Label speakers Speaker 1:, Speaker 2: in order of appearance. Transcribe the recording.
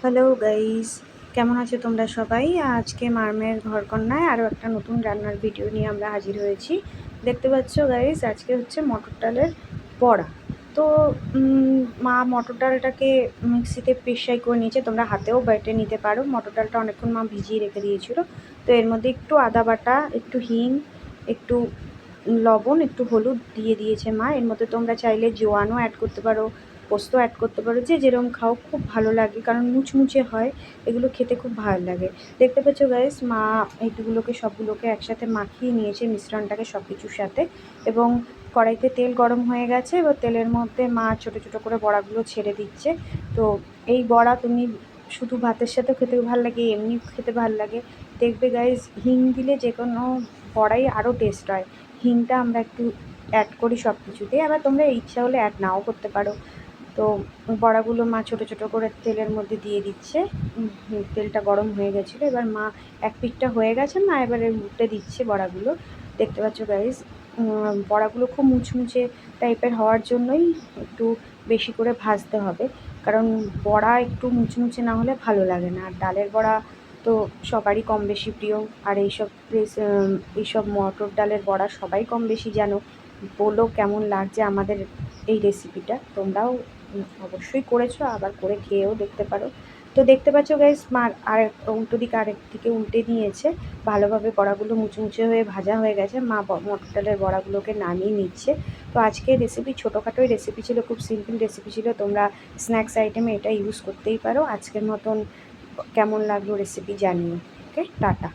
Speaker 1: Hello guys, কেমন আছো তোমরা সবাই? আজকে মারমের ঘরকন্নায় আরও একটা নতুন রান্নার ভিডিও নিয়ে আমরা হাজির হয়েছি। দেখতে পাচ্ছ গাইস, আজকে হচ্ছে মটর ডালের বড়া। তো মা মটর ডালটাকে মিক্সিতে পেশাই করে নিয়েছে, তোমরা হাতেও বেটে নিতে পারো। মটর ডালটা অনেকক্ষণ মা ভিজিয়ে রেখে দিয়েছিল। তো এর মধ্যে একটু আদা বাটা, একটু হিং, একটু লবণ, একটু হলুদ দিয়ে দিয়েছে মা। এর মধ্যে তোমরা চাইলে জোয়ানও অ্যাড করতে পারো, পোস্ত অ্যাড করতে পারো, যে যেরকম খাও খুব ভালো লাগে, কারণ মুচমুচে হয়, এগুলো খেতে খুব ভালো লাগে। দেখতে পাচ্ছ গাইস, মা এইগুলোকে সবগুলোকে একসাথে মাখিয়ে নিয়েছে মিশ্রণটাকে সব কিছুর সাথে, এবং কড়াইতে তেল গরম হয়ে গেছে। এবার তেলের মধ্যে মা ছোটো ছোটো করে বড়াগুলো ছেড়ে দিচ্ছে। তো এই বড়া তুমি শুধু ভাতের সাথে খেতে ভালো লাগে, এমনি খেতে ভালো লাগে। দেখবে গাইস, হিং দিলে যে কোনো বড়াই আরও টেস্ট হয়। হিংটা আমরা একটু অ্যাড করি সব কিছুতেই, আবার তোমরা ইচ্ছা হলে অ্যাড নাও করতে পারো। তো বড়াগুলো মা ছোটো ছোটো করে তেলের মধ্যে দিয়ে দিচ্ছে। তেলটা গরম হয়ে গেছিলো, এবার মা এক পিঠটা হয়ে গেছে, মা এবারে উল্টে দিচ্ছে বড়াগুলো। দেখতে পাচ্ছ গাইস, বড়াগুলো খুব মুচমুচে টাইপের হওয়ার জন্যই একটু বেশি করে ভাজতে হবে, কারণ বড়া একটু মুচমুচে না হলে ভালো লাগে না। আর ডালের বড়া তো সবারই কম বেশি প্রিয়, আর এইসব মটর ডালের বড়া সবাই কম বেশি জানো। বলো কেমন লাগছে আমাদের এই রেসিপিটা। তোমরাও অবশ্যই করেছো, আবার করে খেয়েও দেখতে পারো। তো দেখতে পাচ্ছ গাইস, মার আর উল্টো দিকে আরেক দিকে উল্টে নিয়েছে। ভালোভাবে বড়াগুলো মুচমুচে হয়ে ভাজা হয়ে গেছে, মা মটর ডালের বড়াগুলোকে নামিয়ে নিচ্ছে। তো আজকের রেসিপি ছোটোখাটোই রেসিপি ছিল, খুব সিম্পল রেসিপি ছিল। তোমরা স্ন্যাক্স আইটেমে এটা ইউজ করতেই পারো। আজকের মতন কেমন লাগলো রেসিপি জানিও। ওকে, টাটা।